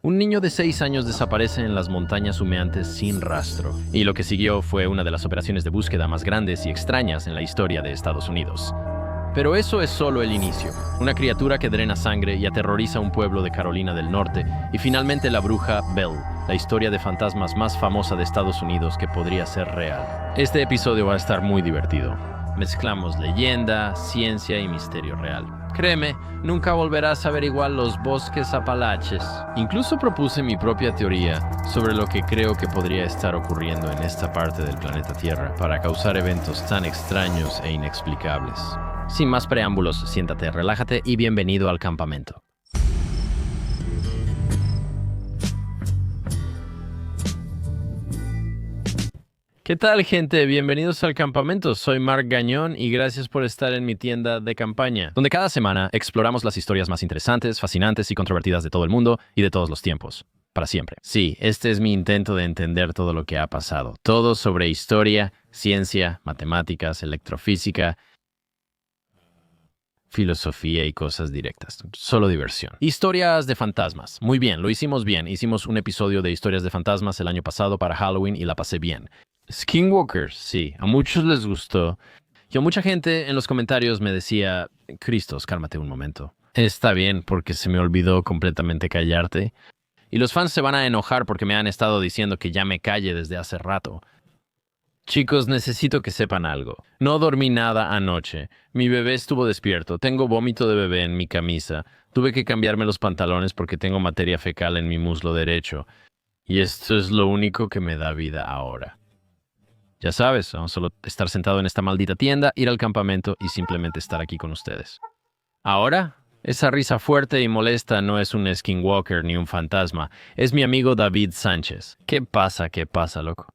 Un niño de 6 años desaparece en las montañas humeantes sin rastro, y lo que siguió fue una de las operaciones de búsqueda más grandes y extrañas en la historia de Estados Unidos. Pero eso es solo el inicio. Una criatura que drena sangre y aterroriza a un pueblo de Carolina del Norte, y finalmente la bruja Belle, la historia de fantasmas más famosa de Estados Unidos que podría ser real. Este episodio va a estar muy divertido. Mezclamos leyenda, ciencia y misterio real. Créeme, nunca volverás a averiguar los bosques apalaches. Incluso propuse mi propia teoría sobre lo que creo que podría estar ocurriendo en esta parte del planeta Tierra para causar eventos tan extraños e inexplicables. Sin más preámbulos, siéntate, relájate y bienvenido al campamento. ¿Qué tal, gente? Bienvenidos al campamento. Soy Marc Gañón y gracias por estar en mi tienda de campaña, donde cada semana exploramos las historias más interesantes, fascinantes y controvertidas de todo el mundo y de todos los tiempos. Para siempre. Sí, este es mi intento de entender todo lo que ha pasado. Todo sobre historia, ciencia, matemáticas, electrofísica, filosofía y cosas directas. Solo diversión. Historias de fantasmas. Muy bien, lo hicimos bien. Hicimos un episodio de historias de fantasmas el año pasado para Halloween y la pasé bien. Skinwalkers, sí, a muchos les gustó. Y a mucha gente en los comentarios me decía, Cristos, cálmate un momento. Está bien, porque se me olvidó completamente callarte. Y los fans se van a enojar porque me han estado diciendo que ya me calle desde hace rato. Chicos, necesito que sepan algo. No dormí nada anoche. Mi bebé estuvo despierto. Tengo vómito de bebé en mi camisa. Tuve que cambiarme los pantalones porque tengo materia fecal en mi muslo derecho. Y esto es lo único que me da vida ahora. Ya sabes, vamos solo estar sentado en esta maldita tienda, ir al campamento y simplemente estar aquí con ustedes. Ahora, esa risa fuerte y molesta no es un skinwalker ni un fantasma. Es mi amigo David Sánchez. ¿Qué pasa, loco?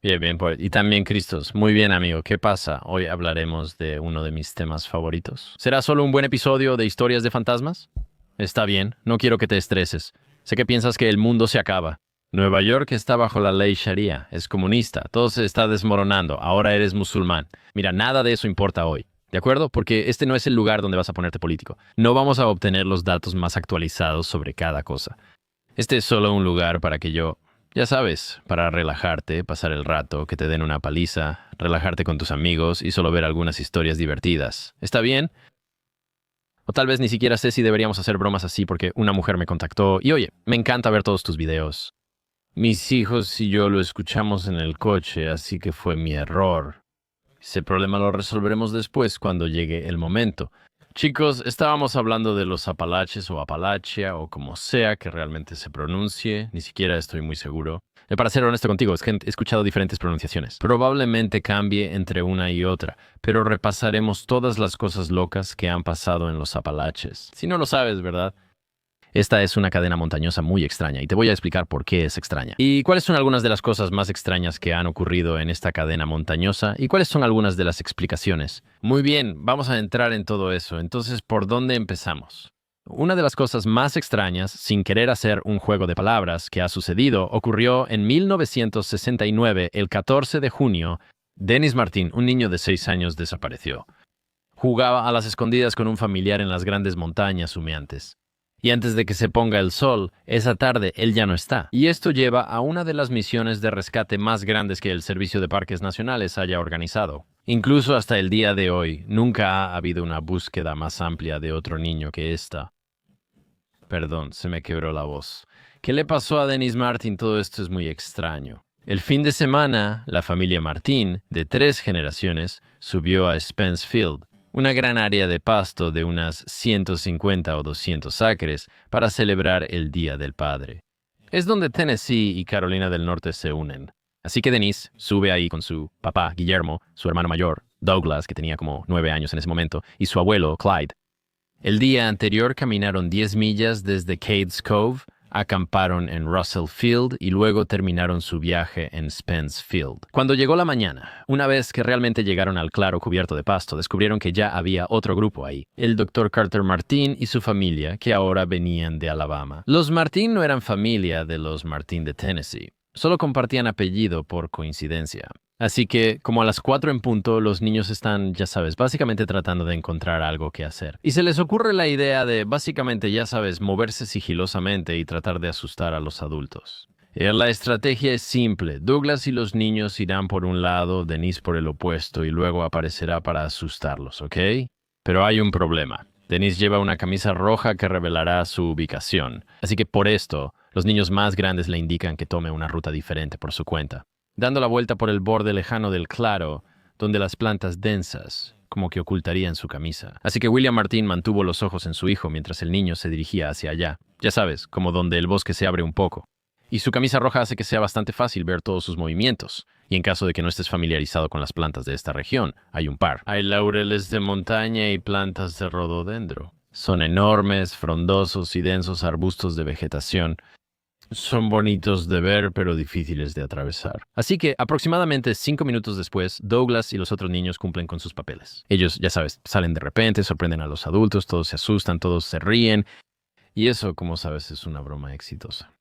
Bien, pues. Y también Cristos. Muy bien, amigo. ¿Qué pasa? Hoy hablaremos de uno de mis temas favoritos. ¿Será solo un buen episodio de historias de fantasmas? Está bien, no quiero que te estreses. Sé que piensas que el mundo se acaba. Nueva York está bajo la ley Sharia, es comunista, todo se está desmoronando, ahora eres musulmán. Mira, nada de eso importa hoy, ¿de acuerdo? Porque este no es el lugar donde vas a ponerte político. No vamos a obtener los datos más actualizados sobre cada cosa. Este es solo un lugar para que ya sabes, para relajarte, pasar el rato, que te den una paliza, relajarte con tus amigos y solo ver algunas historias divertidas. ¿Está bien? O tal vez ni siquiera sé si deberíamos hacer bromas así porque una mujer me contactó y oye, me encanta ver todos tus videos. Mis hijos y yo lo escuchamos en el coche, así que fue mi error. Ese problema lo resolveremos después, cuando llegue el momento. Chicos, estábamos hablando de los Apalaches o Appalachia o como sea que realmente se pronuncie. Ni siquiera estoy muy seguro. Para ser honesto contigo, es que he escuchado diferentes pronunciaciones. Probablemente cambie entre una y otra, pero repasaremos todas las cosas locas que han pasado en los Apalaches. Si no lo sabes, ¿verdad? Esta es una cadena montañosa muy extraña y te voy a explicar por qué es extraña. ¿Y cuáles son algunas de las cosas más extrañas que han ocurrido en esta cadena montañosa? ¿Y cuáles son algunas de las explicaciones? Muy bien, vamos a entrar en todo eso. Entonces, ¿por dónde empezamos? Una de las cosas más extrañas, sin querer hacer un juego de palabras, que ha sucedido, ocurrió en 1969, el 14 de junio. Dennis Martin, un niño de 6 años, desapareció. Jugaba a las escondidas con un familiar en las grandes montañas humeantes. Y antes de que se ponga el sol, esa tarde él ya no está. Y esto lleva a una de las misiones de rescate más grandes que el Servicio de Parques Nacionales haya organizado. Incluso hasta el día de hoy, nunca ha habido una búsqueda más amplia de otro niño que esta. Perdón, se me quebró la voz. ¿Qué le pasó a Dennis Martin? Todo esto es muy extraño. El fin de semana, la familia Martin, de 3 generaciones, subió a Spence Field, una gran área de pasto de unas 150 o 200 acres para celebrar el Día del Padre. Es donde Tennessee y Carolina del Norte se unen. Así que Denise sube ahí con su papá, Guillermo, su hermano mayor, Douglas, que tenía como 9 años en ese momento, y su abuelo, Clyde. El día anterior caminaron 10 millas desde Cades Cove, acamparon en Russell Field y luego terminaron su viaje en Spence Field. Cuando llegó la mañana, una vez que realmente llegaron al claro cubierto de pasto, descubrieron que ya había otro grupo ahí. El Dr. Carter Martin y su familia, que ahora venían de Alabama. Los Martin no eran familia de los Martin de Tennessee. Solo compartían apellido por coincidencia. Así que, como a las 4 en punto, los niños están, ya sabes, básicamente tratando de encontrar algo que hacer. Y se les ocurre la idea de, básicamente, ya sabes, moverse sigilosamente y tratar de asustar a los adultos. La estrategia es simple. Douglas y los niños irán por un lado, Denise por el opuesto, y luego aparecerá para asustarlos, ¿ok? Pero hay un problema. Denise lleva una camisa roja que revelará su ubicación. Así que por esto, los niños más grandes le indican que tome una ruta diferente por su cuenta, dando la vuelta por el borde lejano del claro, donde las plantas densas como que ocultarían su camisa. Así que William Martin mantuvo los ojos en su hijo mientras el niño se dirigía hacia allá. Ya sabes, como donde el bosque se abre un poco. Y su camisa roja hace que sea bastante fácil ver todos sus movimientos. Y en caso de que no estés familiarizado con las plantas de esta región, hay un par. Hay laureles de montaña y plantas de rododendro. Son enormes, frondosos y densos arbustos de vegetación. Son bonitos de ver, pero difíciles de atravesar. Así que, aproximadamente 5 minutos después, Douglas y los otros niños cumplen con sus papeles. Ellos, ya sabes, salen de repente, sorprenden a los adultos, todos se asustan, todos se ríen. Y eso, como sabes, es una broma exitosa.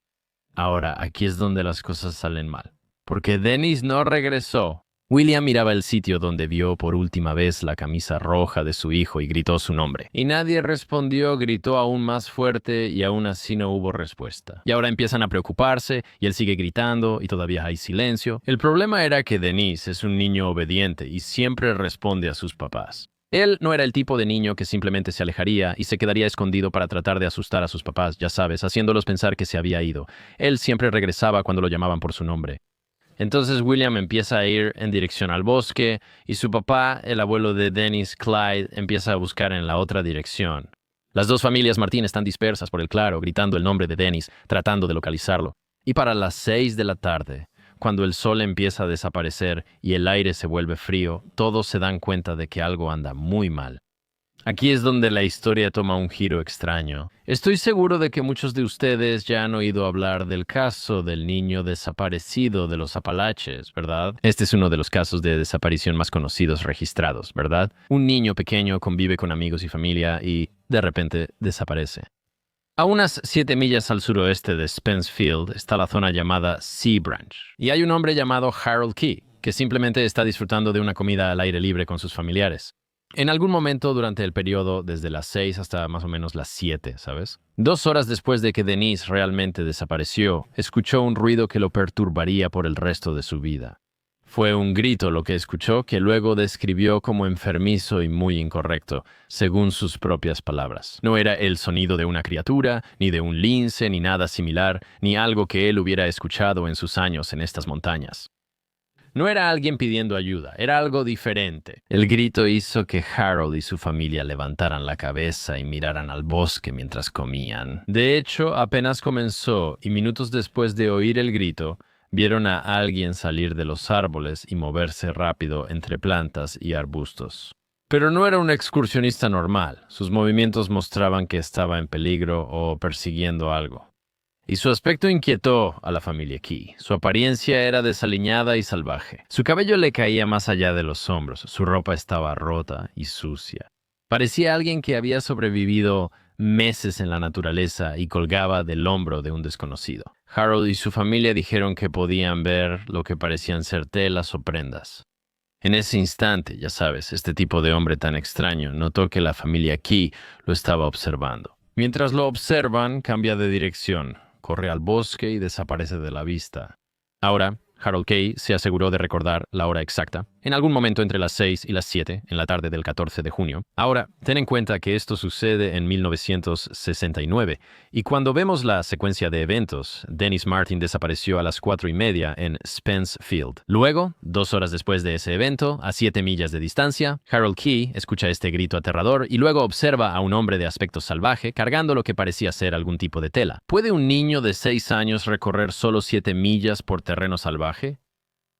Ahora, aquí es donde las cosas salen mal. Porque Dennis no regresó. William miraba el sitio donde vio por última vez la camisa roja de su hijo y gritó su nombre. Y nadie respondió, gritó aún más fuerte y aún así no hubo respuesta. Y ahora empiezan a preocuparse y él sigue gritando y todavía hay silencio. El problema era que Dennis es un niño obediente y siempre responde a sus papás. Él no era el tipo de niño que simplemente se alejaría y se quedaría escondido para tratar de asustar a sus papás, ya sabes, haciéndolos pensar que se había ido. Él siempre regresaba cuando lo llamaban por su nombre. Entonces William empieza a ir en dirección al bosque y su papá, el abuelo de Dennis, Clyde, empieza a buscar en la otra dirección. Las dos familias Martin están dispersas por el claro, gritando el nombre de Dennis, tratando de localizarlo. Y para las 6 de la tarde, cuando el sol empieza a desaparecer y el aire se vuelve frío, todos se dan cuenta de que algo anda muy mal. Aquí es donde la historia toma un giro extraño. Estoy seguro de que muchos de ustedes ya han oído hablar del caso del niño desaparecido de los Apalaches, ¿verdad? Este es uno de los casos de desaparición más conocidos registrados, ¿verdad? Un niño pequeño convive con amigos y familia y, de repente, desaparece. A unas 7 millas al suroeste de Spencefield está la zona llamada Sea Branch. Y hay un hombre llamado Harold Key, que simplemente está disfrutando de una comida al aire libre con sus familiares. En algún momento durante el periodo desde las 6 hasta más o menos las 7, ¿sabes? 2 horas después de que Denise realmente desapareció, escuchó un ruido que lo perturbaría por el resto de su vida. Fue un grito lo que escuchó que luego describió como enfermizo y muy incorrecto, según sus propias palabras. No era el sonido de una criatura, ni de un lince, ni nada similar, ni algo que él hubiera escuchado en sus años en estas montañas. No era alguien pidiendo ayuda, era algo diferente. El grito hizo que Harold y su familia levantaran la cabeza y miraran al bosque mientras comían. De hecho, apenas comenzó, y minutos después de oír el grito, vieron a alguien salir de los árboles y moverse rápido entre plantas y arbustos. Pero no era un excursionista normal. Sus movimientos mostraban que estaba en peligro o persiguiendo algo. Y su aspecto inquietó a la familia Key. Su apariencia era desaliñada y salvaje. Su cabello le caía más allá de los hombros. Su ropa estaba rota y sucia. Parecía alguien que había sobrevivido meses en la naturaleza y colgaba del hombro de un desconocido. Harold y su familia dijeron que podían ver lo que parecían ser telas o prendas. En ese instante, ya sabes, este tipo de hombre tan extraño notó que la familia Key lo estaba observando. Mientras lo observan, cambia de dirección, corre al bosque y desaparece de la vista. Ahora, Harold Kay se aseguró de recordar la hora exacta, en algún momento entre las 6 y las 7 en la tarde del 14 de junio. Ahora, ten en cuenta que esto sucede en 1969, y cuando vemos la secuencia de eventos, Dennis Martin desapareció a las 4:30 en Spencefield. Luego, 2 horas después de ese evento, a 7 millas de distancia, Harold Key escucha este grito aterrador y luego observa a un hombre de aspecto salvaje cargando lo que parecía ser algún tipo de tela. ¿Puede un niño de 6 años recorrer solo 7 millas por terreno salvaje?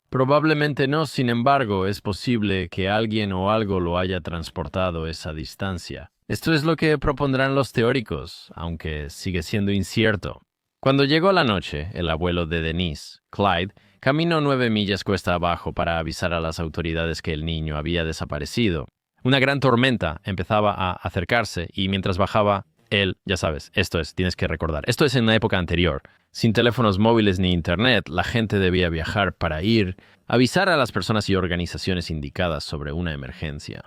Probablemente no, sin embargo, es posible que alguien o algo lo haya transportado esa distancia. Esto es lo que propondrán los teóricos, aunque sigue siendo incierto. Cuando llegó la noche, el abuelo de Denise, Clyde, caminó 9 millas cuesta abajo para avisar a las autoridades que el niño había desaparecido. Una gran tormenta empezaba a acercarse y mientras bajaba, él, ya sabes, tienes que recordar, esto es en una época anterior. Sin teléfonos móviles ni internet, la gente debía viajar para avisar a las personas y organizaciones indicadas sobre una emergencia.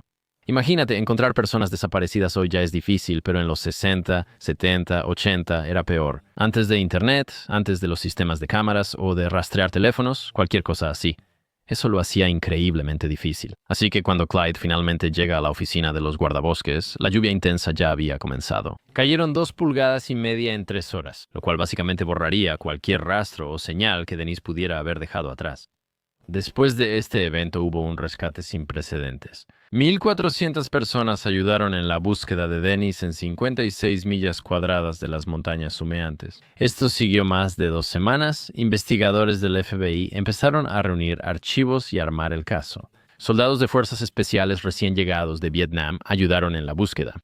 Imagínate, encontrar personas desaparecidas hoy ya es difícil, pero en los 60, 70, 80 era peor. Antes de internet, antes de los sistemas de cámaras o de rastrear teléfonos, cualquier cosa así. Eso lo hacía increíblemente difícil. Así que cuando Clyde finalmente llega a la oficina de los guardabosques, la lluvia intensa ya había comenzado. Cayeron 2,5 pulgadas en 3 horas, lo cual básicamente borraría cualquier rastro o señal que Denise pudiera haber dejado atrás. Después de este evento hubo un rescate sin precedentes. 1,400 personas ayudaron en la búsqueda de Denise en 56 millas cuadradas de las montañas humeantes. Esto siguió más de 2 semanas. Investigadores del FBI empezaron a reunir archivos y armar el caso. Soldados de fuerzas especiales recién llegados de Vietnam ayudaron en la búsqueda.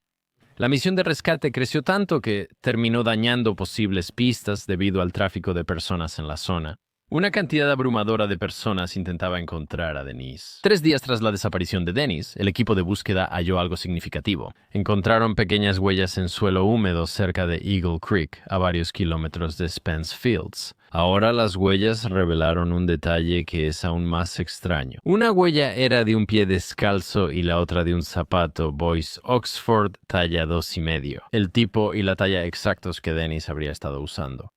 La misión de rescate creció tanto que terminó dañando posibles pistas debido al tráfico de personas en la zona. Una cantidad abrumadora de personas intentaba encontrar a Denise. 3 días tras la desaparición de Denise, el equipo de búsqueda halló algo significativo. Encontraron pequeñas huellas en suelo húmedo cerca de Eagle Creek, a varios kilómetros de Spence Fields. Ahora las huellas revelaron un detalle que es aún más extraño. Una huella era de un pie descalzo y la otra de un zapato Boys Oxford talla 2,5. El tipo y la talla exactos que Denise habría estado usando.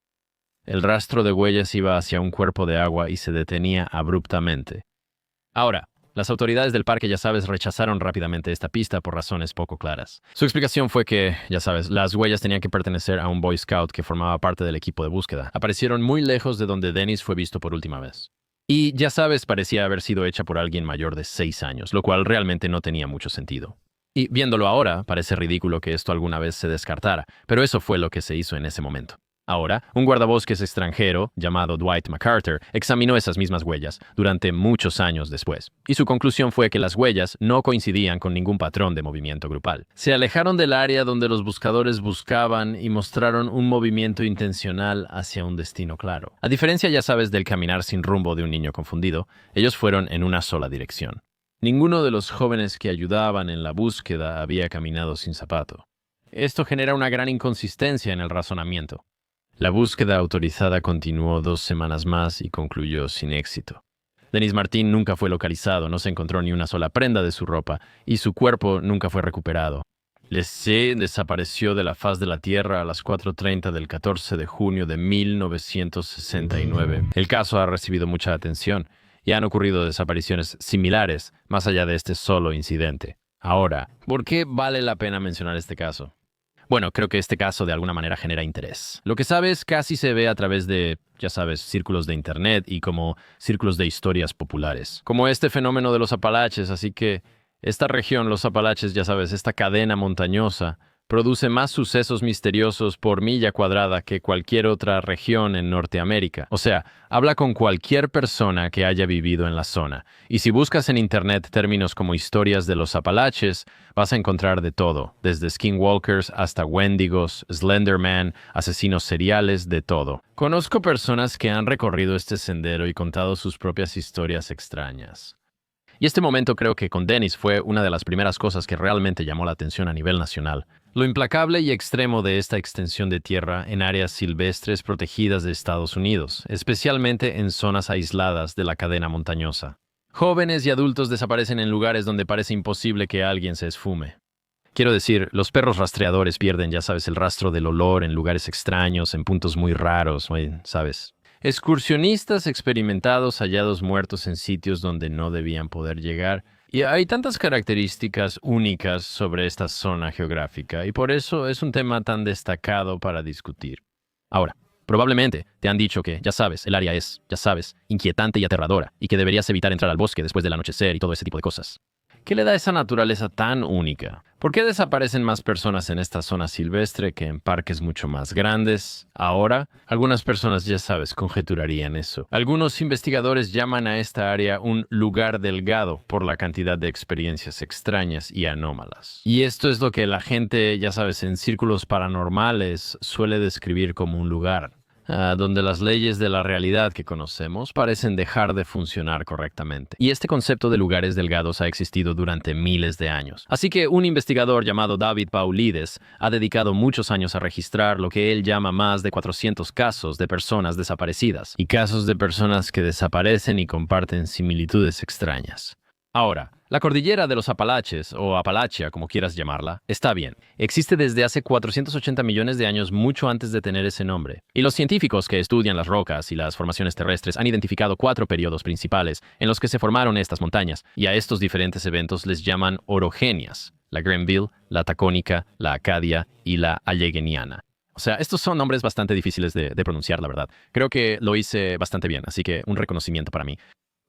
El rastro de huellas iba hacia un cuerpo de agua y se detenía abruptamente. Ahora, las autoridades del parque, rechazaron rápidamente esta pista por razones poco claras. Su explicación fue que, las huellas tenían que pertenecer a un Boy Scout que formaba parte del equipo de búsqueda. Aparecieron muy lejos de donde Dennis fue visto por última vez. Y, parecía haber sido hecha por alguien mayor de 6 años, lo cual realmente no tenía mucho sentido. Y viéndolo ahora, parece ridículo que esto alguna vez se descartara, pero eso fue lo que se hizo en ese momento. Ahora, un guardabosques extranjero, llamado Dwight MacArthur, examinó esas mismas huellas durante muchos años después, y su conclusión fue que las huellas no coincidían con ningún patrón de movimiento grupal. Se alejaron del área donde los buscadores buscaban y mostraron un movimiento intencional hacia un destino claro. A diferencia, del caminar sin rumbo de un niño confundido, ellos fueron en una sola dirección. Ninguno de los jóvenes que ayudaban en la búsqueda había caminado sin zapato. Esto genera una gran inconsistencia en el razonamiento. La búsqueda autorizada continuó 2 semanas más y concluyó sin éxito. Denise Martin nunca fue localizado, no se encontró ni una sola prenda de su ropa y su cuerpo nunca fue recuperado. Lesé desapareció de la faz de la Tierra a las 4:30 del 14 de junio de 1969. El caso ha recibido mucha atención y han ocurrido desapariciones similares más allá de este solo incidente. Ahora, ¿por qué vale la pena mencionar este caso? Bueno, creo que este caso de alguna manera genera interés. Lo que sabes casi se ve a través de, círculos de internet y como círculos de historias populares. Como este fenómeno de los Apalaches, así que esta región, los Apalaches, esta cadena montañosa, produce más sucesos misteriosos por milla cuadrada que cualquier otra región en Norteamérica. O sea, habla con cualquier persona que haya vivido en la zona. Y si buscas en internet términos como historias de los Apalaches, vas a encontrar de todo, desde skinwalkers hasta wendigos, Slenderman, asesinos seriales, de todo. Conozco personas que han recorrido este sendero y contado sus propias historias extrañas. Y este momento creo que con Dennis fue una de las primeras cosas que realmente llamó la atención a nivel nacional. Lo implacable y extremo de esta extensión de tierra en áreas silvestres protegidas de Estados Unidos, especialmente en zonas aisladas de la cadena montañosa. Jóvenes y adultos desaparecen en lugares donde parece imposible que alguien se esfume. Quiero decir, los perros rastreadores pierden, el rastro del olor en lugares extraños, en puntos muy raros, Excursionistas experimentados hallados muertos en sitios donde no debían poder llegar. Y hay tantas características únicas sobre esta zona geográfica y por eso es un tema tan destacado para discutir. Ahora, probablemente te han dicho que, el área es, inquietante y aterradora y que deberías evitar entrar al bosque después del anochecer y todo ese tipo de cosas. ¿Qué le da esa naturaleza tan única? ¿Por qué desaparecen más personas en esta zona silvestre que en parques mucho más grandes? Ahora, algunas personas, conjeturarían eso. Algunos investigadores llaman a esta área un lugar delgado por la cantidad de experiencias extrañas y anómalas. Y esto es lo que la gente, en círculos paranormales suele describir como un lugar donde las leyes de la realidad que conocemos parecen dejar de funcionar correctamente. Y este concepto de lugares delgados ha existido durante miles de años. Así que un investigador llamado David Paulides ha dedicado muchos años a registrar lo que él llama más de 400 casos de personas desaparecidas y casos de personas que desaparecen y comparten similitudes extrañas. Ahora, la cordillera de los Apalaches, o Apalachia, como quieras llamarla, está bien. Existe desde hace 480 millones de años, mucho antes de tener ese nombre. Y los científicos que estudian las rocas y las formaciones terrestres han identificado 4 periodos principales en los que se formaron estas montañas, y a estos diferentes eventos les llaman orogenias: la Grenville, la Tacónica, la Acadia y la Allegheniana. O sea, estos son nombres bastante difíciles de pronunciar, la verdad. Creo que lo hice bastante bien, así que un reconocimiento para mí.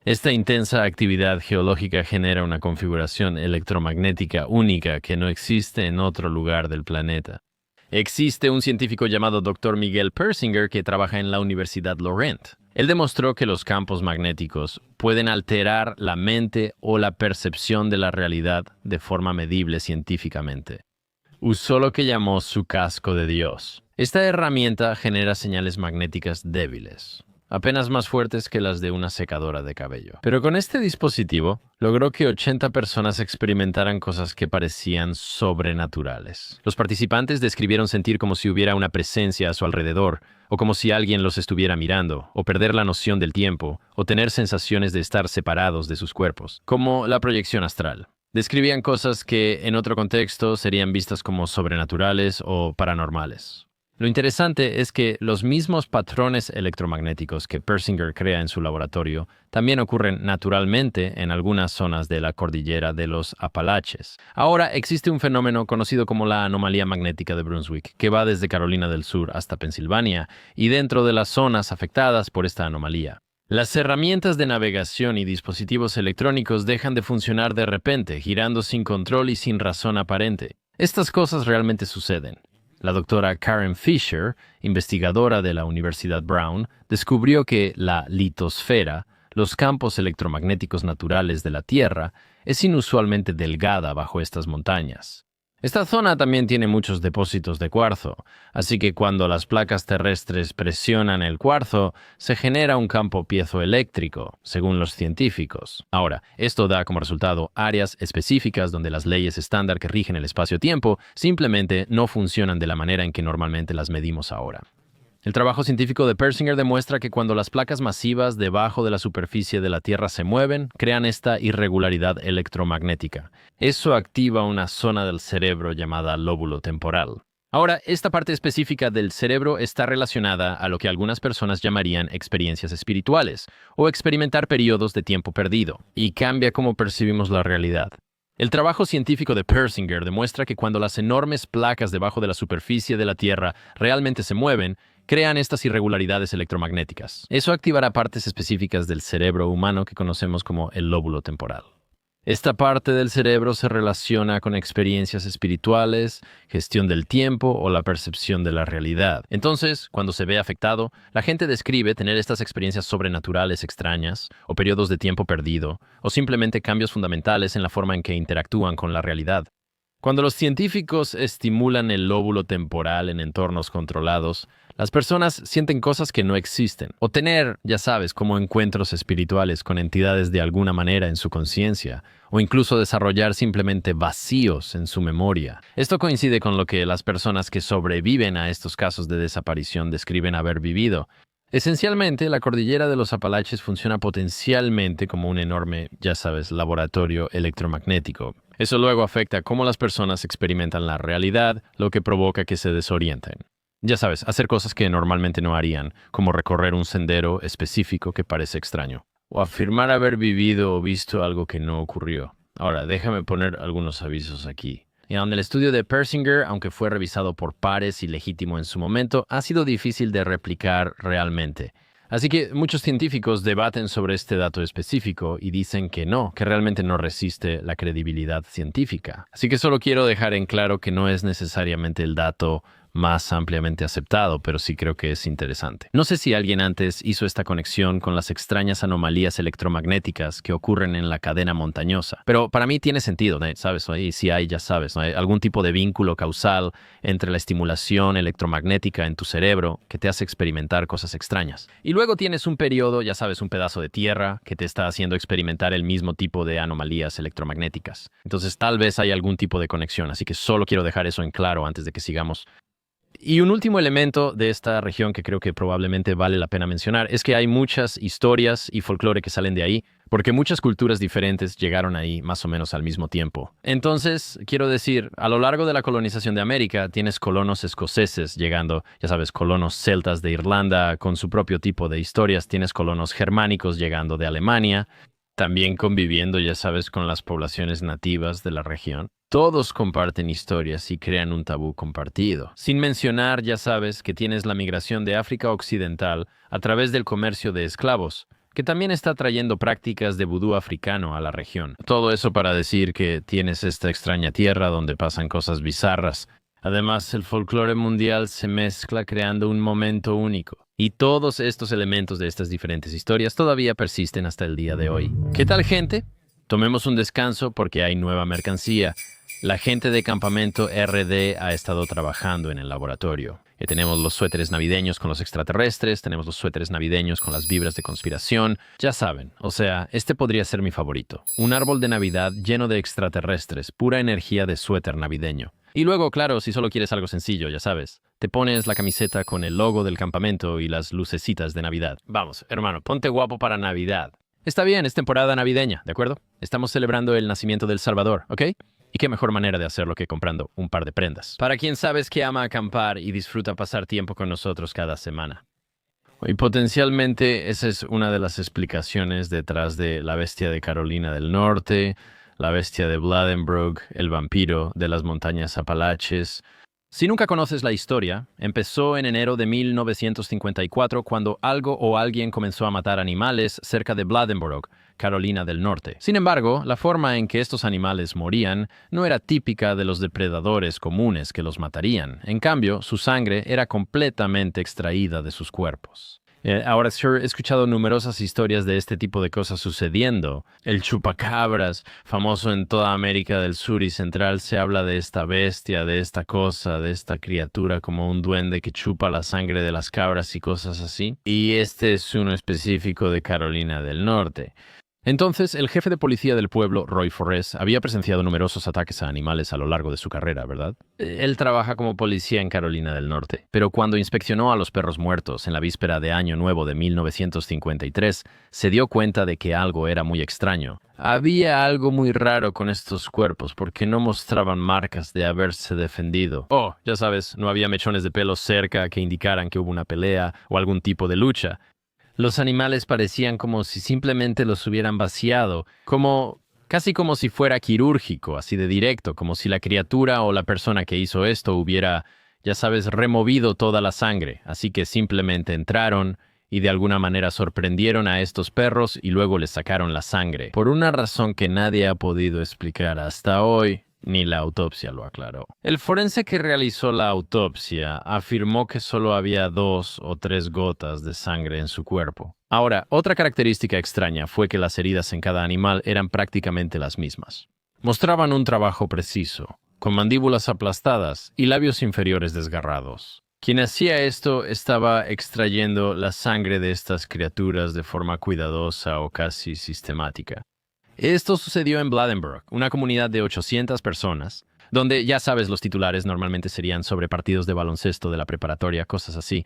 Esta intensa actividad geológica genera una configuración electromagnética única que no existe en otro lugar del planeta. Existe un científico llamado Dr. Miguel Persinger que trabaja en la Universidad Laurent. Él demostró que los campos magnéticos pueden alterar la mente o la percepción de la realidad de forma medible científicamente. Usó lo que llamó su casco de Dios. Esta herramienta genera señales magnéticas débiles, apenas más fuertes que las de una secadora de cabello. Pero con este dispositivo, logró que 80 personas experimentaran cosas que parecían sobrenaturales. Los participantes describieron sentir como si hubiera una presencia a su alrededor, o como si alguien los estuviera mirando, o perder la noción del tiempo, o tener sensaciones de estar separados de sus cuerpos, como la proyección astral. Describían cosas que, en otro contexto, serían vistas como sobrenaturales o paranormales. Lo interesante es que los mismos patrones electromagnéticos que Persinger crea en su laboratorio también ocurren naturalmente en algunas zonas de la cordillera de los Apalaches. Ahora existe un fenómeno conocido como la anomalía magnética de Brunswick, que va desde Carolina del Sur hasta Pensilvania y dentro de las zonas afectadas por esta anomalía. Las herramientas de navegación y dispositivos electrónicos dejan de funcionar de repente, girando sin control y sin razón aparente. Estas cosas realmente suceden. La doctora Karen Fisher, investigadora de la Universidad Brown, descubrió que la litosfera, los campos electromagnéticos naturales de la Tierra, es inusualmente delgada bajo estas montañas. Esta zona también tiene muchos depósitos de cuarzo, así que cuando las placas terrestres presionan el cuarzo, se genera un campo piezoeléctrico, según los científicos. Ahora, esto da como resultado áreas específicas donde las leyes estándar que rigen el espacio-tiempo simplemente no funcionan de la manera en que normalmente las medimos ahora. El trabajo científico de Persinger demuestra que cuando las placas masivas debajo de la superficie de la Tierra se mueven, crean esta irregularidad electromagnética. Eso activa una zona del cerebro llamada lóbulo temporal. Ahora, esta parte específica del cerebro está relacionada a lo que algunas personas llamarían experiencias espirituales, o experimentar periodos de tiempo perdido, y cambia cómo percibimos la realidad. El trabajo científico de Persinger demuestra que cuando las enormes placas debajo de la superficie de la Tierra realmente se mueven, crean estas irregularidades electromagnéticas. Eso activará partes específicas del cerebro humano que conocemos como el lóbulo temporal. Esta parte del cerebro se relaciona con experiencias espirituales, gestión del tiempo o la percepción de la realidad. Entonces, cuando se ve afectado, la gente describe tener estas experiencias sobrenaturales extrañas, o periodos de tiempo perdido, o simplemente cambios fundamentales en la forma en que interactúan con la realidad. Cuando los científicos estimulan el lóbulo temporal en entornos controlados, las personas sienten cosas que no existen, o tener, ya sabes, como encuentros espirituales con entidades de alguna manera en su conciencia, o incluso desarrollar simplemente vacíos en su memoria. Esto coincide con lo que las personas que sobreviven a estos casos de desaparición describen haber vivido. Esencialmente, la cordillera de los Apalaches funciona potencialmente como un enorme, ya sabes, laboratorio electromagnético. Eso luego afecta cómo las personas experimentan la realidad, lo que provoca que se desorienten. Ya sabes, hacer cosas que normalmente no harían, como recorrer un sendero específico que parece extraño, o afirmar haber vivido o visto algo que no ocurrió. Ahora, déjame poner algunos avisos aquí. En el estudio de Persinger, aunque fue revisado por pares y legítimo en su momento, ha sido difícil de replicar realmente. Así que muchos científicos debaten sobre este dato específico y dicen que no, que realmente no resiste la credibilidad científica. Así que solo quiero dejar en claro que no es necesariamente el dato más ampliamente aceptado, pero sí creo que es interesante. No sé si alguien antes hizo esta conexión con las extrañas anomalías electromagnéticas que ocurren en la cadena montañosa, pero para mí tiene sentido, ¿no? ¿Sabes? Y si hay, ya sabes, ¿no? Hay algún tipo de vínculo causal entre la estimulación electromagnética en tu cerebro que te hace experimentar cosas extrañas. Y luego tienes un periodo, ya sabes, un pedazo de tierra que te está haciendo experimentar el mismo tipo de anomalías electromagnéticas. Entonces tal vez hay algún tipo de conexión, así que solo quiero dejar eso en claro antes de que sigamos. Y un último elemento de esta región que creo que probablemente vale la pena mencionar es que hay muchas historias y folclore que salen de ahí, porque muchas culturas diferentes llegaron ahí más o menos al mismo tiempo. Entonces, quiero decir, a lo largo de la colonización de América tienes colonos escoceses llegando, ya sabes, colonos celtas de Irlanda con su propio tipo de historias, tienes colonos germánicos llegando de Alemania, también conviviendo, ya sabes, con las poblaciones nativas de la región. Todos comparten historias y crean un tabú compartido. Sin mencionar, ya sabes, que tienes la migración de África Occidental a través del comercio de esclavos, que también está trayendo prácticas de vudú africano a la región. Todo eso para decir que tienes esta extraña tierra donde pasan cosas bizarras. Además, el folclore mundial se mezcla creando un momento único. Y todos estos elementos de estas diferentes historias todavía persisten hasta el día de hoy. ¿Qué tal, gente? Tomemos un descanso porque hay nueva mercancía. La gente de Campamento RD ha estado trabajando en el laboratorio. Tenemos los suéteres navideños con los extraterrestres, tenemos los suéteres navideños con las vibras de conspiración. Ya saben, o sea, este podría ser mi favorito. Un árbol de Navidad lleno de extraterrestres, pura energía de suéter navideño. Y luego, claro, si solo quieres algo sencillo, ya sabes, te pones la camiseta con el logo del campamento y las lucecitas de Navidad. Vamos, hermano, ponte guapo para Navidad. Está bien, es temporada navideña, ¿de acuerdo? Estamos celebrando el nacimiento del Salvador, ¿ok? Y qué mejor manera de hacerlo que comprando un par de prendas. Para quien sabes que ama acampar y disfruta pasar tiempo con nosotros cada semana. Y potencialmente esa es una de las explicaciones detrás de la bestia de Carolina del Norte, la bestia de Bladenbrook, el vampiro de las montañas Apalaches. Si nunca conoces la historia, empezó en enero de 1954 cuando algo o alguien comenzó a matar animales cerca de Bladenbrook, Carolina del Norte. Sin embargo, la forma en que estos animales morían no era típica de los depredadores comunes que los matarían. En cambio, su sangre era completamente extraída de sus cuerpos. Ahora, sure, he escuchado numerosas historias de este tipo de cosas sucediendo. El chupacabras, famoso en toda América del Sur y Central, se habla de esta bestia, de esta cosa, de esta criatura como un duende que chupa la sangre de las cabras y cosas así. Y este es uno específico de Carolina del Norte. Entonces, el jefe de policía del pueblo, Roy Forrest, había presenciado numerosos ataques a animales a lo largo de su carrera, ¿verdad? Él trabaja como policía en Carolina del Norte, pero cuando inspeccionó a los perros muertos en la víspera de Año Nuevo de 1953, se dio cuenta de que algo era muy extraño. Había algo muy raro con estos cuerpos porque no mostraban marcas de haberse defendido. Oh, ya sabes, no había mechones de pelo cerca que indicaran que hubo una pelea o algún tipo de lucha. Los animales parecían como si simplemente los hubieran vaciado, casi como si fuera quirúrgico, así de directo, como si la criatura o la persona que hizo esto hubiera, ya sabes, removido toda la sangre. Así que simplemente entraron y de alguna manera sorprendieron a estos perros y luego les sacaron la sangre. Por una razón que nadie ha podido explicar hasta hoy. Ni la autopsia lo aclaró. El forense que realizó la autopsia afirmó que solo había 2 o 3 gotas de sangre en su cuerpo. Ahora, otra característica extraña fue que las heridas en cada animal eran prácticamente las mismas. Mostraban un trabajo preciso, con mandíbulas aplastadas y labios inferiores desgarrados. Quien hacía esto estaba extrayendo la sangre de estas criaturas de forma cuidadosa o casi sistemática. Esto sucedió en Bladenbrook, una comunidad de 800 personas, donde ya sabes los titulares normalmente serían sobre partidos de baloncesto de la preparatoria, cosas así.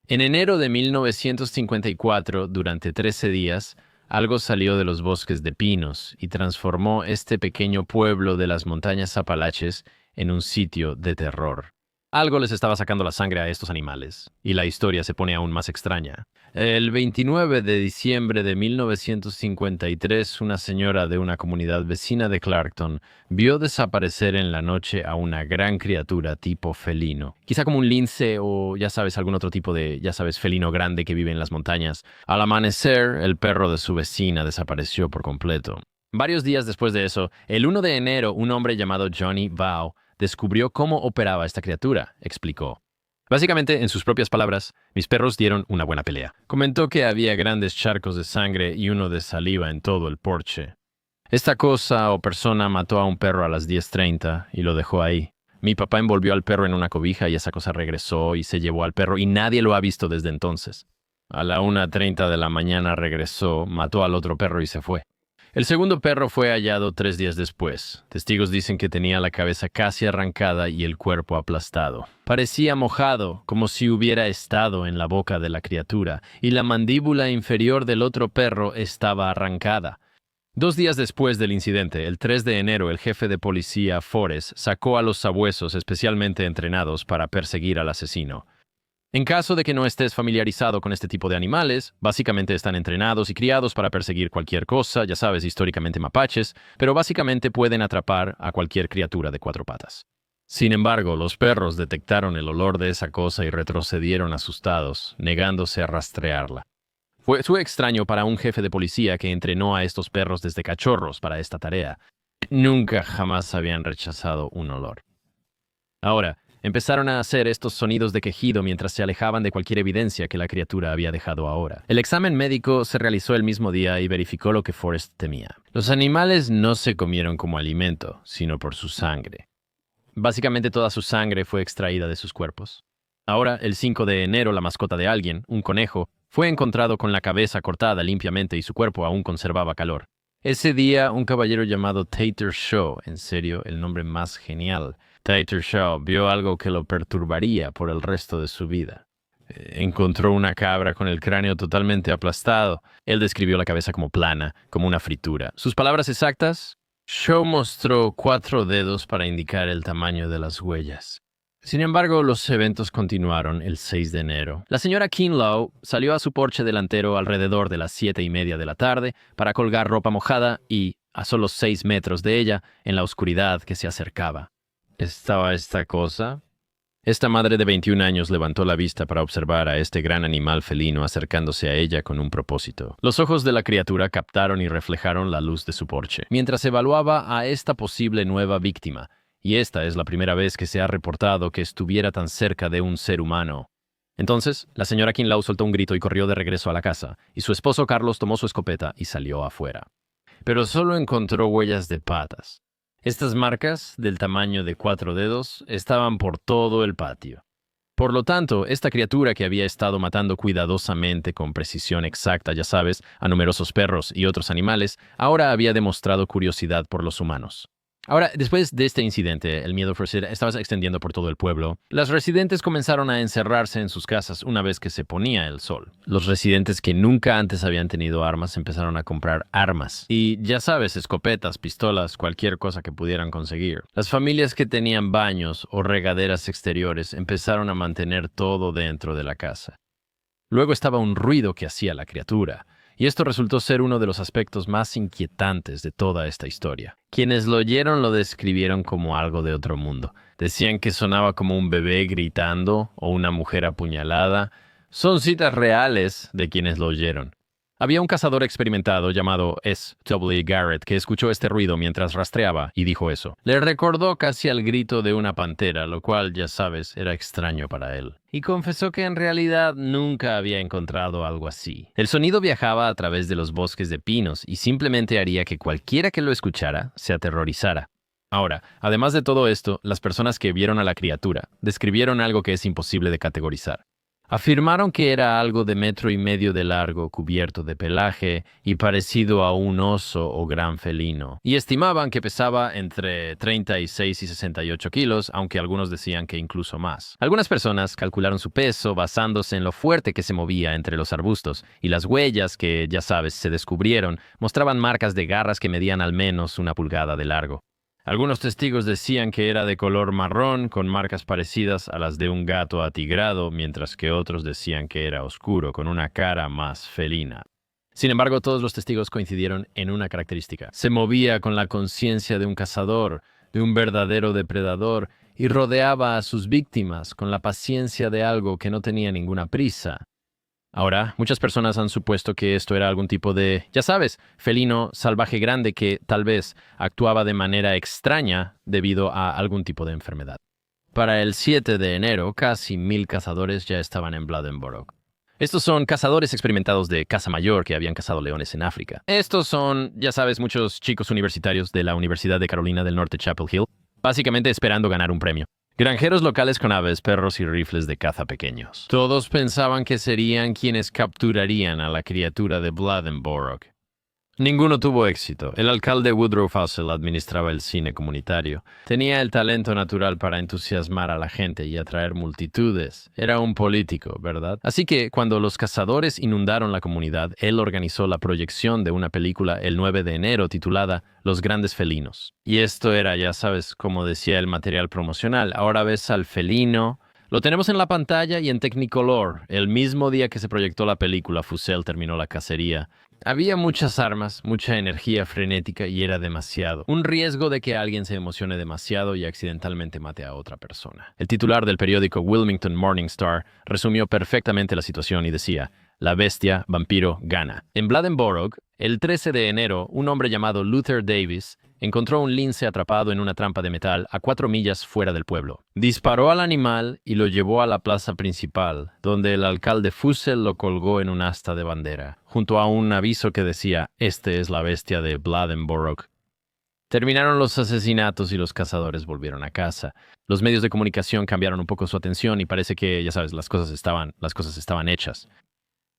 En enero de 1954, durante 13 días, algo salió de los bosques de pinos y transformó este pequeño pueblo de las montañas Apalaches en un sitio de terror. Algo les estaba sacando la sangre a estos animales, y la historia se pone aún más extraña. El 29 de diciembre de 1953, una señora de una comunidad vecina de Clarkton vio desaparecer en la noche a una gran criatura tipo felino. Quizá como un lince o, ya sabes, algún otro tipo de, ya sabes, felino grande que vive en las montañas. Al amanecer, el perro de su vecina desapareció por completo. Varios días después de eso, el 1 de enero, un hombre llamado Johnny Vow descubrió cómo operaba esta criatura, explicó. Básicamente, en sus propias palabras, mis perros dieron una buena pelea. Comentó que había grandes charcos de sangre y uno de saliva en todo el porche. Esta cosa o persona mató a un perro a las 10:30 y lo dejó ahí. Mi papá envolvió al perro en una cobija y esa cosa regresó y se llevó al perro y nadie lo ha visto desde entonces. A la 1:30 de la mañana regresó, mató al otro perro y se fue. El segundo perro fue hallado 3 días después. Testigos dicen que tenía la cabeza casi arrancada y el cuerpo aplastado. Parecía mojado, como si hubiera estado en la boca de la criatura, y la mandíbula inferior del otro perro estaba arrancada. 2 días después del incidente, el 3 de enero, el jefe de policía, Forrest, sacó a los sabuesos especialmente entrenados para perseguir al asesino. En caso de que no estés familiarizado con este tipo de animales, básicamente están entrenados y criados para perseguir cualquier cosa, ya sabes, históricamente mapaches, pero básicamente pueden atrapar a cualquier criatura de 4 patas. Sin embargo, los perros detectaron el olor de esa cosa y retrocedieron asustados, negándose a rastrearla. Fue extraño para un jefe de policía que entrenó a estos perros desde cachorros para esta tarea. Nunca jamás habían rechazado un olor. Ahora, empezaron a hacer estos sonidos de quejido mientras se alejaban de cualquier evidencia que la criatura había dejado ahora. El examen médico se realizó el mismo día y verificó lo que Forrest temía. Los animales no se comieron como alimento, sino por su sangre. Básicamente toda su sangre fue extraída de sus cuerpos. Ahora, el 5 de enero, la mascota de alguien, un conejo, fue encontrado con la cabeza cortada limpiamente y su cuerpo aún conservaba calor. Ese día, un caballero llamado Tater Shaw, en serio, el nombre más genial, Tater Shaw, vio algo que lo perturbaría por el resto de su vida. Encontró una cabra con el cráneo totalmente aplastado. Él describió la cabeza como plana, como una fritura. Sus palabras exactas: Shaw mostró 4 dedos para indicar el tamaño de las huellas. Sin embargo, los eventos continuaron el 6 de enero. La señora Kinlaw salió a su porche delantero alrededor de las 7:30 de la tarde para colgar ropa mojada y, a solo 6 metros de ella, en la oscuridad que se acercaba, estaba esta cosa. Esta madre de 21 años levantó la vista para observar a este gran animal felino acercándose a ella con un propósito. Los ojos de la criatura captaron y reflejaron la luz de su porche, mientras evaluaba a esta posible nueva víctima, y esta es la primera vez que se ha reportado que estuviera tan cerca de un ser humano. Entonces, la señora Kinlaw soltó un grito y corrió de regreso a la casa, y su esposo Carlos tomó su escopeta y salió afuera. Pero solo encontró huellas de patas. Estas marcas, del tamaño de 4 dedos, estaban por todo el patio. Por lo tanto, esta criatura que había estado matando cuidadosamente, con precisión exacta, ya sabes, a numerosos perros y otros animales, ahora había demostrado curiosidad por los humanos. Ahora, después de este incidente, el miedo estaba extendiendo por todo el pueblo. Los residentes comenzaron a encerrarse en sus casas una vez que se ponía el sol. Los residentes que nunca antes habían tenido armas empezaron a comprar armas. Y ya sabes, escopetas, pistolas, cualquier cosa que pudieran conseguir. Las familias que tenían baños o regaderas exteriores empezaron a mantener todo dentro de la casa. Luego estaba un ruido que hacía la criatura. Y esto resultó ser uno de los aspectos más inquietantes de toda esta historia. Quienes lo oyeron lo describieron como algo de otro mundo. Decían que sonaba como un bebé gritando o una mujer apuñalada. Son citas reales de quienes lo oyeron. Había un cazador experimentado llamado S. W. Garrett que escuchó este ruido mientras rastreaba y dijo eso. Le recordó casi al grito de una pantera, lo cual, ya sabes, era extraño para él. Y confesó que en realidad nunca había encontrado algo así. El sonido viajaba a través de los bosques de pinos y simplemente haría que cualquiera que lo escuchara se aterrorizara. Ahora, además de todo esto, las personas que vieron a la criatura describieron algo que es imposible de categorizar. Afirmaron que era algo de 1,5 metros de largo, cubierto de pelaje y parecido a un oso o gran felino. Y estimaban que pesaba entre 36 y 68 kilos, aunque algunos decían que incluso más. Algunas personas calcularon su peso basándose en lo fuerte que se movía entre los arbustos, y las huellas que, ya sabes, se descubrieron mostraban marcas de garras que medían al menos 1 pulgada de largo. Algunos testigos decían que era de color marrón, con marcas parecidas a las de un gato atigrado, mientras que otros decían que era oscuro, con una cara más felina. Sin embargo, todos los testigos coincidieron en una característica. Se movía con la conciencia de un cazador, de un verdadero depredador, y rodeaba a sus víctimas con la paciencia de algo que no tenía ninguna prisa. Ahora, muchas personas han supuesto que esto era algún tipo de, ya sabes, felino salvaje grande que tal vez actuaba de manera extraña debido a algún tipo de enfermedad. Para el 7 de enero, casi 1000 cazadores ya estaban en Bladensburg. Estos son cazadores experimentados de caza mayor que habían cazado leones en África. Estos son, ya sabes, muchos chicos universitarios de la Universidad de Carolina del Norte, Chapel Hill, básicamente esperando ganar un premio. Granjeros locales con aves, perros y rifles de caza pequeños. Todos pensaban que serían quienes capturarían a la criatura de Bladensburg. Ninguno tuvo éxito. El alcalde Woodrow Fussell administraba el cine comunitario. Tenía el talento natural para entusiasmar a la gente y atraer multitudes. Era un político, ¿verdad? Así que, cuando los cazadores inundaron la comunidad, él organizó la proyección de una película el 9 de enero titulada Los grandes felinos. Y esto era, ya sabes, como decía el material promocional. Ahora ves al felino. Lo tenemos en la pantalla y en Technicolor. El mismo día que se proyectó la película, Fussell terminó la cacería. Había muchas armas, mucha energía frenética y era demasiado. Un riesgo de que alguien se emocione demasiado y accidentalmente mate a otra persona. El titular del periódico Wilmington Morning Star resumió perfectamente la situación y decía: la bestia vampiro gana. En Bladensburg, el 13 de enero, un hombre llamado Luther Davis encontró un lince atrapado en una trampa de metal a 4 millas fuera del pueblo. Disparó al animal y lo llevó a la plaza principal, donde el alcalde Fussell lo colgó en un asta de bandera, junto a un aviso que decía: «Este es la bestia de Bladensburg». Terminaron los asesinatos y los cazadores volvieron a casa. Los medios de comunicación cambiaron un poco su atención y parece que, ya sabes, las cosas estaban hechas.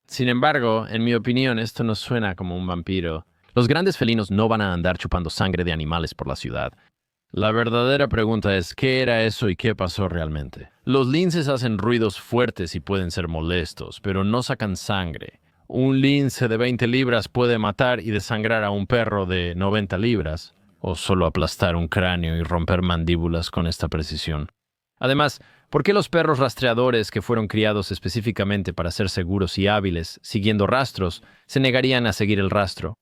Sin embargo, en mi opinión, esto no suena como un vampiro. Los grandes felinos no van a andar chupando sangre de animales por la ciudad. La verdadera pregunta es, ¿qué era eso y qué pasó realmente? Los linces hacen ruidos fuertes y pueden ser molestos, pero no sacan sangre. Un lince de 20 libras puede matar y desangrar a un perro de 90 libras, o solo aplastar un cráneo y romper mandíbulas con esta precisión. Además, ¿por qué los perros rastreadores que fueron criados específicamente para ser seguros y hábiles, siguiendo rastros, se negarían a seguir el rastro?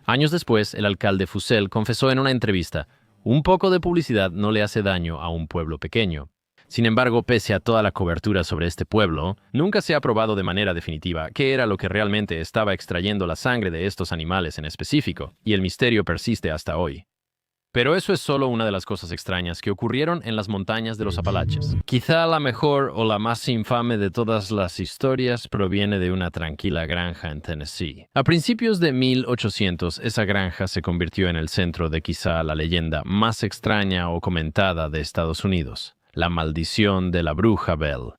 Años después, el alcalde Fussell confesó en una entrevista: un poco de publicidad no le hace daño a un pueblo pequeño. Sin embargo, pese a toda la cobertura sobre este pueblo, nunca se ha probado de manera definitiva qué era lo que realmente estaba extrayendo la sangre de estos animales en específico, y el misterio persiste hasta hoy. Pero eso es solo una de las cosas extrañas que ocurrieron en las montañas de los Apalaches. Quizá la mejor o la más infame de todas las historias proviene de una tranquila granja en Tennessee. A principios de 1800, esa granja se convirtió en el centro de quizá la leyenda más extraña o comentada de Estados Unidos: la maldición de la bruja Bell.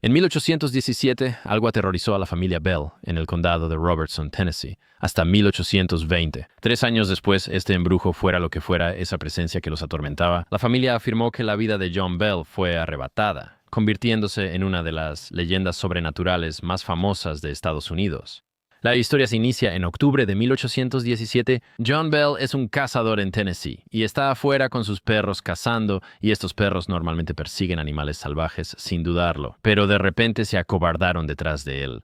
En 1817, algo aterrorizó a la familia Bell en el condado de Robertson, Tennessee, hasta 1820. 3 años después, este embrujo fuera lo que fuera esa presencia que los atormentaba, la familia afirmó que la vida de John Bell fue arrebatada, convirtiéndose en una de las leyendas sobrenaturales más famosas de Estados Unidos. La historia se inicia en octubre de 1817. John Bell es un cazador en Tennessee y está afuera con sus perros cazando, y estos perros normalmente persiguen animales salvajes sin dudarlo, pero de repente se acobardaron detrás de él.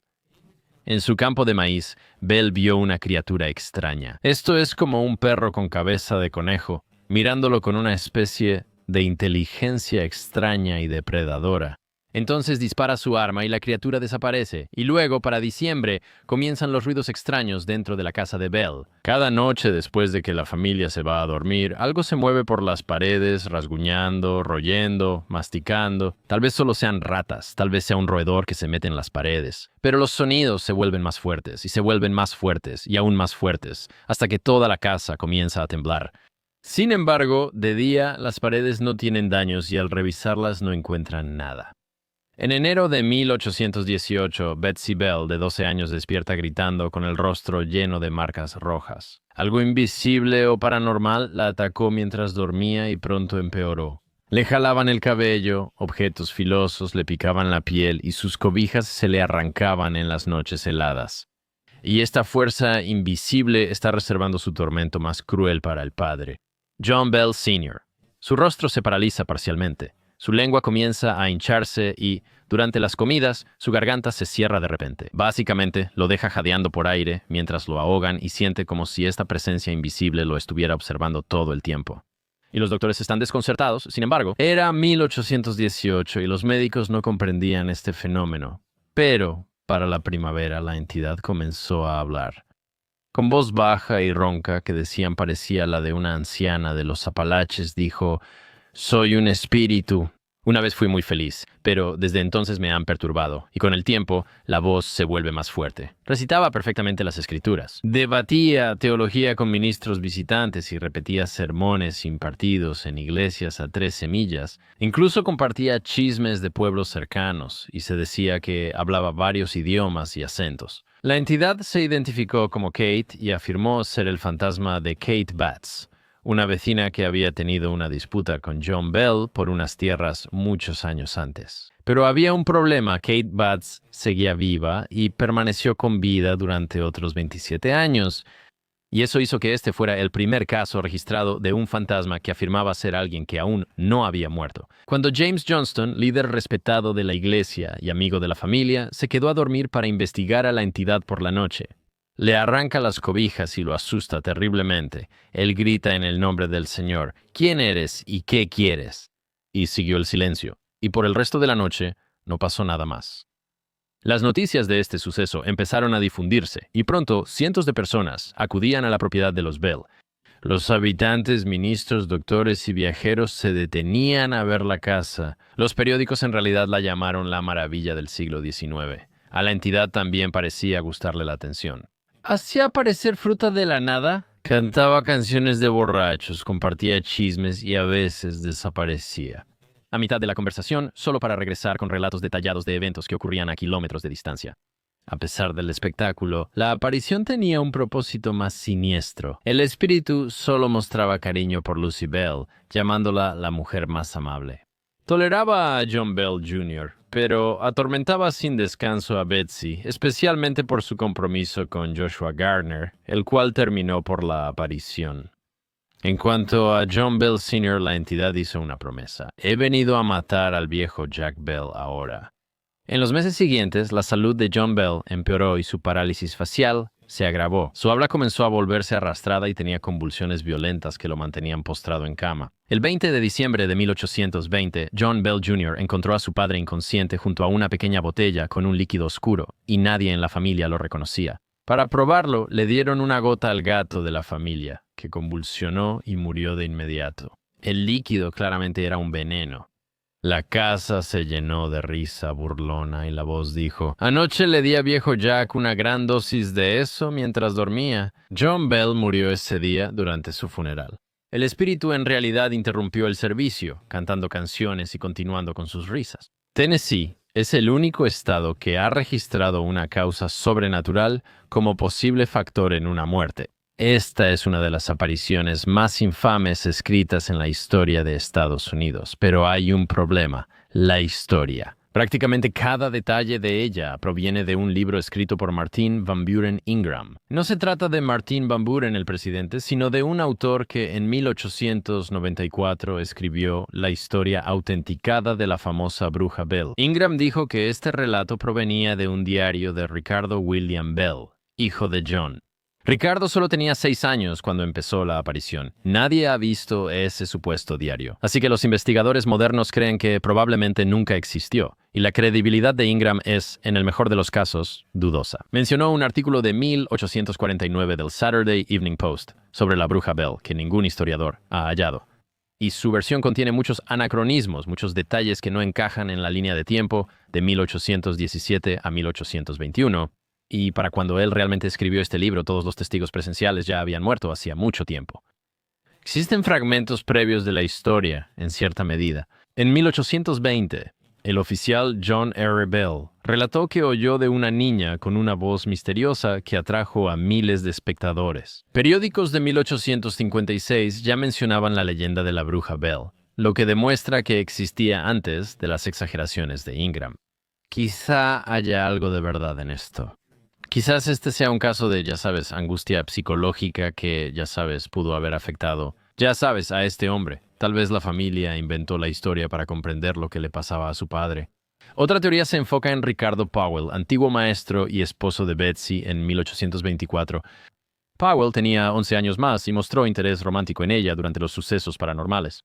En su campo de maíz, Bell vio una criatura extraña. Esto es como un perro con cabeza de conejo, mirándolo con una especie de inteligencia extraña y depredadora. Entonces dispara su arma y la criatura desaparece, y luego, para diciembre, comienzan los ruidos extraños dentro de la casa de Bell. Cada noche después de que la familia se va a dormir, algo se mueve por las paredes, rasguñando, royendo, masticando. Tal vez solo sean ratas, tal vez sea un roedor que se mete en las paredes. Pero los sonidos se vuelven más fuertes, y se vuelven más fuertes, y aún más fuertes, hasta que toda la casa comienza a temblar. Sin embargo, de día, las paredes no tienen daños y al revisarlas no encuentran nada. En enero de 1818, Betsy Bell, de 12 años, despierta gritando con el rostro lleno de marcas rojas. Algo invisible o paranormal la atacó mientras dormía y pronto empeoró. Le jalaban el cabello, objetos filosos le picaban la piel y sus cobijas se le arrancaban en las noches heladas. Y esta fuerza invisible está reservando su tormento más cruel para el padre, John Bell Sr. Su rostro se paraliza parcialmente. Su lengua comienza a hincharse y, durante las comidas, su garganta se cierra de repente. Básicamente, lo deja jadeando por aire mientras lo ahogan y siente como si esta presencia invisible lo estuviera observando todo el tiempo. Y los doctores están desconcertados. Sin embargo, era 1818 y los médicos no comprendían este fenómeno. Pero, para la primavera, la entidad comenzó a hablar. Con voz baja y ronca, que decían parecía la de una anciana de los Apalaches, dijo: «Soy un Una vez fui muy feliz, pero desde entonces me han perturbado, y con el tiempo la voz se vuelve más fuerte. Recitaba perfectamente las escrituras. Debatía teología con ministros visitantes y repetía sermones impartidos en iglesias a 13 millas. Incluso compartía chismes de pueblos cercanos, y se decía que hablaba varios idiomas y acentos. La entidad se identificó como Kate y afirmó ser el fantasma de Kate Batts, una vecina que había tenido una disputa con John Bell por unas tierras muchos años antes. Pero había un problema: Kate Batts seguía viva y permaneció con vida durante otros 27 años, y eso hizo que este fuera el primer caso registrado de un fantasma que afirmaba ser alguien que aún no había muerto. Cuando James Johnston, líder respetado de la iglesia y amigo de la familia, se quedó a dormir para investigar a la entidad por la noche, le arranca las cobijas y lo asusta terriblemente. Él grita en el nombre del Señor: ¿Quién eres y qué quieres? Y siguió el silencio. Y por el resto de la noche no pasó nada más. Las noticias de este suceso empezaron a difundirse, y pronto cientos de personas acudían a la propiedad de los Bell. Los habitantes, ministros, doctores y viajeros se detenían a ver la casa. Los periódicos en realidad la llamaron la maravilla del siglo XIX. A la entidad también parecía gustarle la atención. Hacía aparecer fruta de la nada, cantaba canciones de borrachos, compartía chismes y a veces desaparecía a mitad de la conversación, solo para regresar con relatos detallados de eventos que ocurrían a kilómetros de distancia. A pesar del espectáculo, la aparición tenía un propósito más siniestro. El espíritu solo mostraba cariño por Lucy Bell, llamándola la mujer más amable. Toleraba a John Bell Jr., pero atormentaba sin descanso a Betsy, especialmente por su compromiso con Joshua Gardner, el cual terminó por la aparición. En cuanto a John Bell Sr., la entidad hizo una promesa: he venido a matar al viejo Jack Bell ahora. En los meses siguientes, la salud de John Bell empeoró y su parálisis facial se agravó. Su habla comenzó a volverse arrastrada y tenía convulsiones violentas que lo mantenían postrado en cama. El 20 de diciembre de 1820, John Bell Jr. encontró a su padre inconsciente junto a una pequeña botella con un líquido oscuro, y nadie en la familia lo reconocía. Para probarlo, le dieron una gota al gato de la familia, que convulsionó y murió de inmediato. El líquido claramente era un veneno. La casa se llenó de risa burlona y la voz dijo: anoche le di a viejo Jack una gran dosis de eso mientras dormía. John Bell murió ese día durante su funeral. El espíritu en realidad interrumpió el servicio, cantando canciones y continuando con sus risas. Tennessee es el único estado que ha registrado una causa sobrenatural como posible factor en una muerte. Esta es una de las apariciones más infames escritas en la historia de Estados Unidos, pero hay un problema: la historia. Prácticamente cada detalle de ella proviene de un libro escrito por Martin Van Buren Ingram. No se trata de Martin Van Buren, el presidente, sino de un autor que en 1894 escribió la historia autenticada de la famosa bruja Bell. Ingram dijo que este relato provenía de un diario de Ricardo William Bell, hijo de John. Ricardo solo tenía 6 años cuando empezó la aparición. Nadie ha visto ese supuesto diario, así que los investigadores modernos creen que probablemente nunca existió, y la credibilidad de Ingram es, en el mejor de los casos, dudosa. Mencionó un artículo de 1849 del Saturday Evening Post sobre la bruja Bell que ningún historiador ha hallado. Y su versión contiene muchos anacronismos, muchos detalles que no encajan en la línea de tiempo de 1817 a 1821. Y para cuando él realmente escribió este libro, todos los testigos presenciales ya habían muerto hacía mucho tiempo. Existen fragmentos previos de la historia, en cierta medida. En 1820, el oficial John R. Bell relató que oyó de una niña con una voz misteriosa que atrajo a miles de espectadores. Periódicos de 1856 ya mencionaban la leyenda de la bruja Bell, lo que demuestra que existía antes de las exageraciones de Ingram. Quizá haya algo de verdad en esto. Quizás este sea un caso de, angustia psicológica que, pudo haber afectado, a este hombre. Tal vez la familia inventó la historia para comprender lo que le pasaba a su padre. Otra teoría se enfoca en Ricardo Powell, antiguo maestro y esposo de Betsy en 1824. Powell tenía 11 años más y mostró interés romántico en ella durante los sucesos paranormales.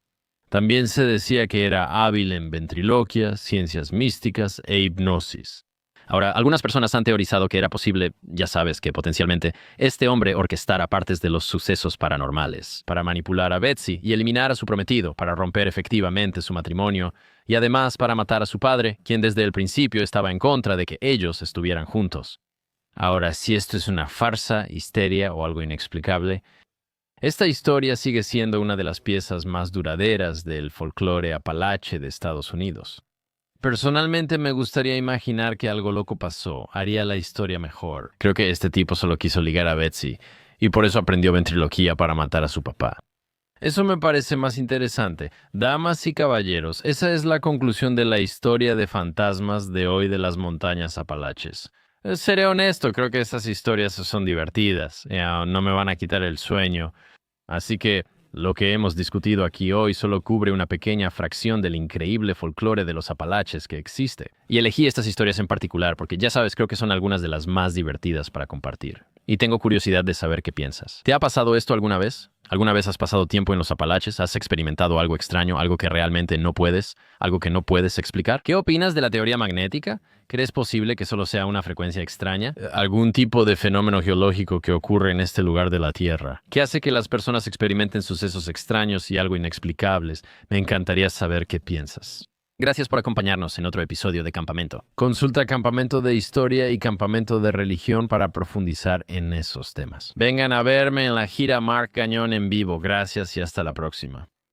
También se decía que era hábil en ventriloquia, ciencias místicas e hipnosis. Ahora, algunas personas han teorizado que era posible, ya sabes, que potencialmente este hombre orquestara partes de los sucesos paranormales para manipular a Betsy y eliminar a su prometido, para romper efectivamente su matrimonio y además para matar a su padre, quien desde el principio estaba en contra de que ellos estuvieran juntos. Ahora, si esto es una farsa, histeria o algo inexplicable, esta historia sigue siendo una de las piezas más duraderas del folclore apalache de Estados Unidos. Personalmente me gustaría imaginar que algo loco pasó, haría la historia mejor. Creo que este tipo solo quiso ligar a Betsy y por eso aprendió ventriloquía para matar a su papá. Eso me parece más interesante. Damas y caballeros, esa es la conclusión de la historia de fantasmas de hoy de las montañas Apalaches. Seré honesto, creo que esas historias son divertidas, no me van a quitar el sueño. Así que lo que hemos discutido aquí hoy solo cubre una pequeña fracción del increíble folclore de los Apalaches que existe. Y elegí estas historias en particular porque ya sabes, creo que son algunas de las más divertidas para compartir. Y tengo curiosidad de saber qué piensas. ¿Te ha pasado esto alguna vez? ¿Alguna vez has pasado tiempo en los Apalaches? ¿Has experimentado algo extraño, algo que realmente no puedes, algo que no puedes explicar? ¿Qué opinas de la teoría magnética? ¿Crees posible que solo sea una frecuencia extraña? ¿Algún tipo de fenómeno geológico que ocurre en este lugar de la Tierra? ¿Qué hace que las personas experimenten sucesos extraños y algo inexplicables? Me encantaría saber qué piensas. Gracias por acompañarnos en otro episodio de Campamento. Consulta Campamento de Historia y Campamento de Religión para profundizar en esos temas. Vengan a verme en la gira Mark Cañón en vivo. Gracias y hasta la próxima.